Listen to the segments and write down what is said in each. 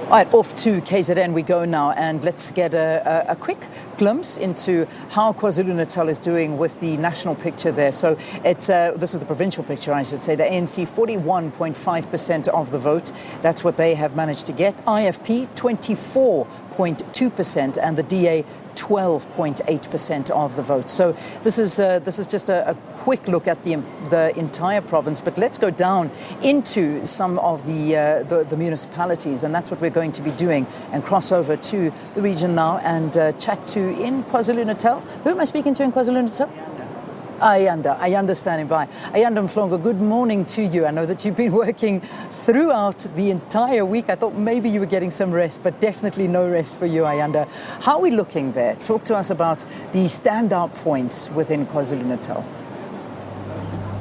All right, off to KZN we go now, and let's get a quick glimpse into how KwaZulu-Natal is doing with the national picture there. So it's this is the provincial picture, I should say. The ANC 41.5% of the vote. That's what they have managed to get. IFP 24.2% and the DA 12.8% of the vote. So this is just a quick look at the entire province. But let's go down into some of the municipalities, and that's what we're going to be doing, and cross over to the region now and chat to in KwaZulu-Natal. Who am I speaking to in KwaZulu-Natal? Ayanda standing by. Ayanda Mhlongo, good morning to you. I know that you've been working throughout the entire week. I thought maybe you were getting some rest, but definitely no rest for you, Ayanda. How are we looking there? Talk to us about the standout points within KwaZulu-Natal.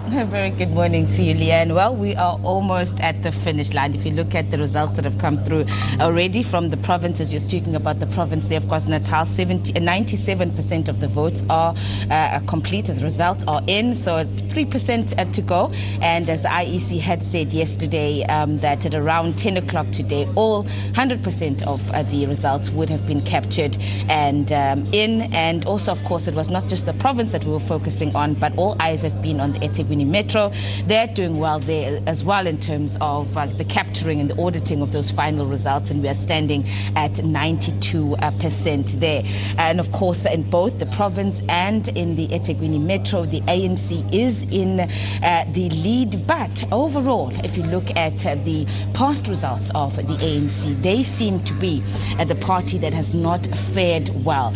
A very good morning to you, Leanne. Well, we are almost at the finish line. If you look at the results that have come through already from the province, as you're speaking about the province there of KwaZulu-Natal, 97% of the votes are complete. The results are in, so 3% to go. And as the IEC had said yesterday, that at around 10 o'clock today, all 100% of the results would have been captured and in. And also, of course, it was not just the province that we were focusing on, but all eyes have been on the eThekwini Metro. They're doing well there as well in terms of the capturing and the auditing of those final results, and we are standing at 92% there. And of course, in both the province and in the eThekwini Metro, the ANC is in the lead. But overall, if you look at the past results of the ANC, they seem to be the party that has not fared well.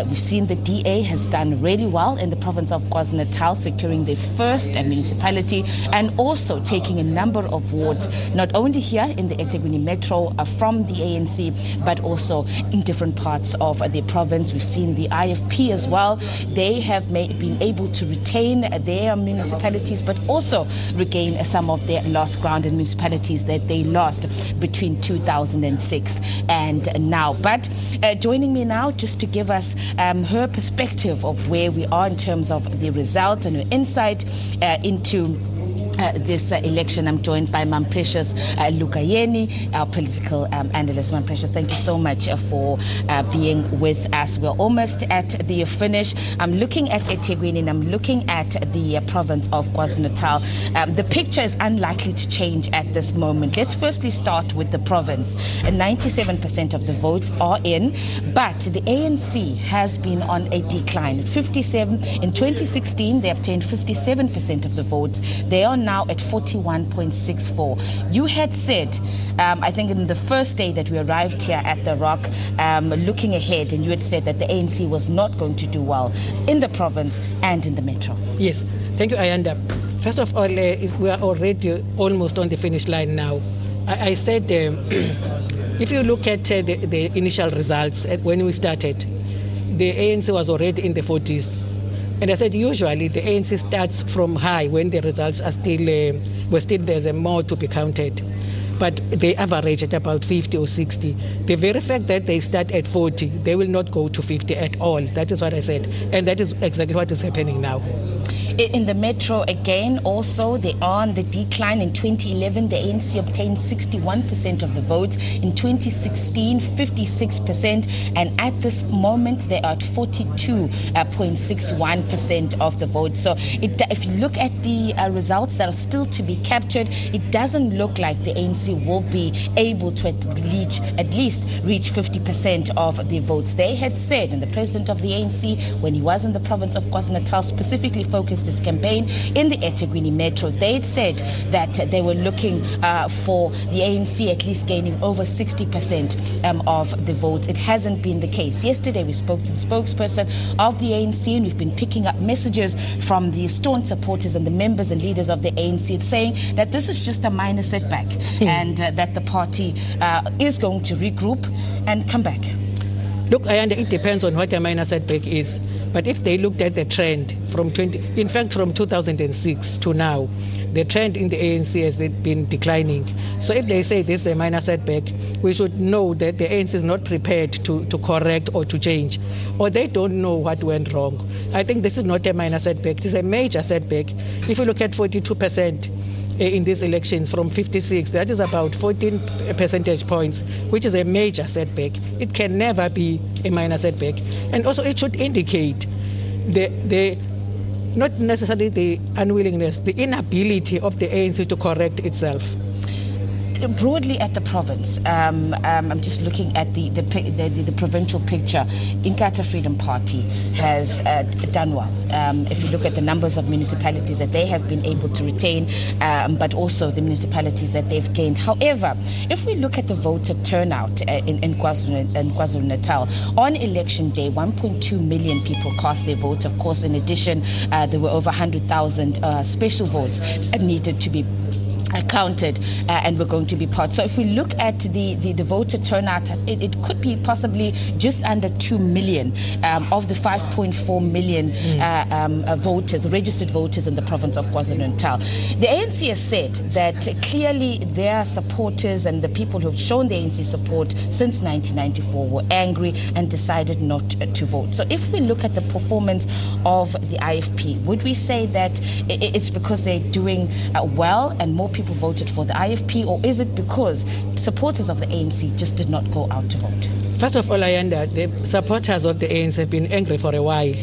We've seen the DA has done really well in the province of KwaZulu-Natal, securing their first municipality and also taking a number of wards, not only here in the eThekwini Metro from the ANC, but also in different parts of the province. We've seen the IFP as well. They have been able to retain their municipalities, but also regain some of their lost ground in municipalities that they lost between 2006 and now. But joining me now just to give us her perspective of where we are in terms of the results and her insight into this election, I'm joined by Mam Precious Lukayeni, our political analyst. Mam Precious, thank you so much for being with us. We're almost at the finish. I'm looking at eThekwini and I'm looking at the province of KwaZulu-Natal. The picture is unlikely to change at this moment. Let's firstly start with the province. 97% of the votes are in, but the ANC has been on a decline. 57 in 2016, they obtained 57% of the votes. They are now at 41.64. You had said, I think in the first day that we arrived here at The Rock, looking ahead, and you had said that the ANC was not going to do well in the province and in the metro. Yes, thank you, Ayanda. First of all, we are already almost on the finish line now. I said, if you look at the initial results when we started, the ANC was already in the 40s. And I said, usually the ANC starts from high when the results are still, there's more to be counted. But they average at about 50 or 60. The very fact that they start at 40, they will not go to 50 at all. That is what I said. And that is exactly what is happening now. In the metro, again, also, they are on the decline. In 2011, the ANC obtained 61% of the votes. In 2016, 56%. And at this moment, they are at 42.61% of the votes. So if you look at the results that are still to be captured, it doesn't look like the ANC will be able to at least reach 50% of the votes. They had said, and the president of the ANC, when he was in the province of KwaZulu-Natal, specifically focused his campaign in the eThekwini Metro, they had said that they were looking for the ANC at least gaining over 60% of the votes. It hasn't been the case. Yesterday we spoke to the spokesperson of the ANC, and we've been picking up messages from the staunch supporters and the members and leaders of the ANC saying that this is just a minor setback and that the party is going to regroup and come back. Look, it depends on what a minor setback is. But if they looked at the trend from 2006 to now, the trend in the ANC has been declining. So if they say this is a minor setback, we should know that the ANC is not prepared to correct or to change, or they don't know what went wrong. I think this is not a minor setback, it is a major setback. If you look at 42%, in these elections from 56. That is about 14 percentage points, which is a major setback. It can never be a minor setback. And also it should indicate the not necessarily the unwillingness, the inability of the ANC to correct itself. Broadly at the province, I'm just looking at the provincial picture. Inkatha Freedom Party has done well. If you look at the numbers of municipalities that they have been able to retain, but also the municipalities that they've gained. However, if we look at the voter turnout in KwaZulu-Natal, on election day, 1.2 million people cast their vote. Of course, in addition, there were over 100,000 special votes that needed to be counted and we're going to be part. So if we look at the voter turnout, it could be possibly just under 2 million of the 5.4 million voters, registered voters in the province of KwaZulu-Natal. The ANC has said that clearly their supporters and the people who have shown the ANC support since 1994 were angry and decided not to vote. So if we look at the performance of the IFP, would we say that it's because they're doing well and more people voted for the IFP, or is it because supporters of the ANC just did not go out to vote? First of all, Ayanda, the supporters of the ANC have been angry for a while,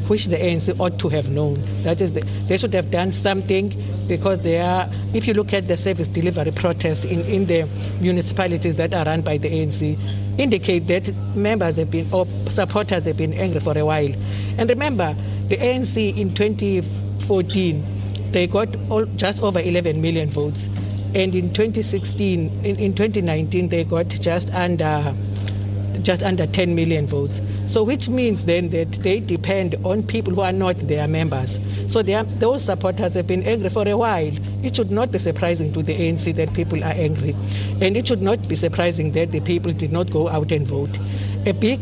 which the ANC ought to have known. That is, they should have done something, because they are, if you look at the service delivery protests in the municipalities that are run by the ANC, indicate that members have been, or supporters have been angry for a while. And remember, the ANC in 2014, they got just over 11 million votes. And in 2016, in 2019, they got just under 10 million votes. So which means then that they depend on people who are not their members. So those supporters have been angry for a while. It should not be surprising to the ANC that people are angry. And it should not be surprising that the people did not go out and vote. A big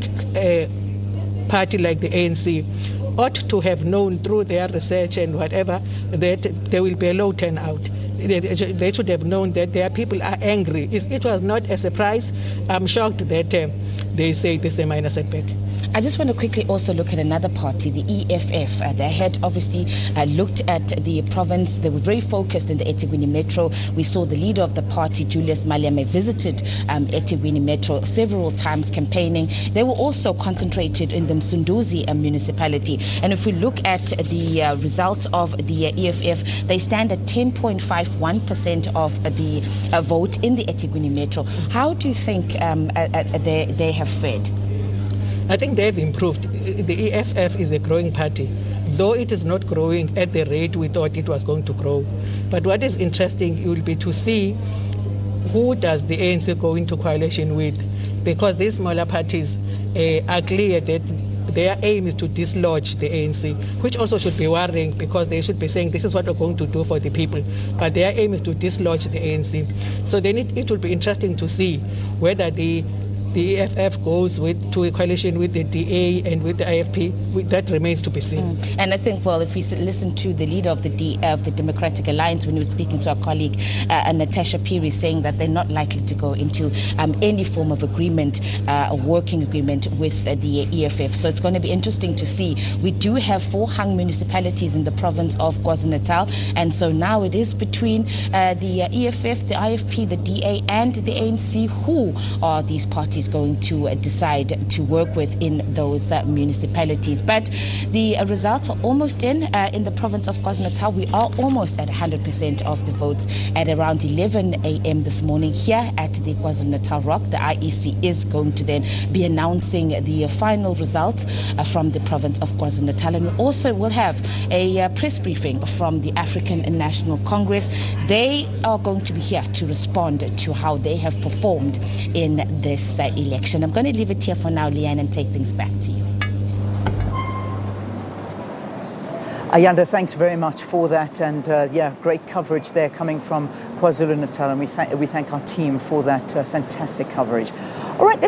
party like the ANC ought to have known through their research and whatever that there will be a low turnout. They should have known that their people are angry. It was not a surprise. I'm shocked that they say this is a minor setback. I just want to quickly also look at another party, the EFF. They had obviously looked at the province. They were very focused in the eThekwini Metro. We saw the leader of the party, Julius Malema, visited eThekwini Metro several times campaigning. They were also concentrated in the Msunduzi municipality. And if we look at the results of the EFF, they stand at 10.51% of the vote in the eThekwini Metro. How do you think they have fared? I think they've improved. The EFF is a growing party, though it is not growing at the rate we thought it was going to grow. But what is interesting will be to see who does the ANC go into coalition with, because these smaller parties are clear that their aim is to dislodge the ANC, which also should be worrying, because they should be saying this is what we're going to do for the people. But their aim is to dislodge the ANC. So then it will be interesting to see whether the EFF goes to a coalition with the DA and with the IFP. That remains to be seen. And I think, well, if we listen to the leader of the Democratic Alliance when he was speaking to our colleague Natasha Piri, saying that they're not likely to go into any form of agreement, a working agreement with the EFF. So it's going to be interesting to see. We do have 4 hung municipalities in the province of KwaZulu-Natal, and so now it is between the EFF, the IFP, the DA and the ANC. Who are these parties going to decide to work with in those municipalities? But the results are almost in the province of KwaZulu-Natal. We are almost at 100% of the votes at around 11 a.m. this morning here at the KwaZulu-Natal Rock. The IEC is going to then be announcing the final results from the province of KwaZulu-Natal, and we also will have a press briefing from the African National Congress. They are going to be here to respond to how they have performed in this election. I'm going to leave it here for now, Leanne, and take things back to you. Ayanda, thanks very much for that, and great coverage there coming from KwaZulu-Natal, and we thank our team for that fantastic coverage. All right.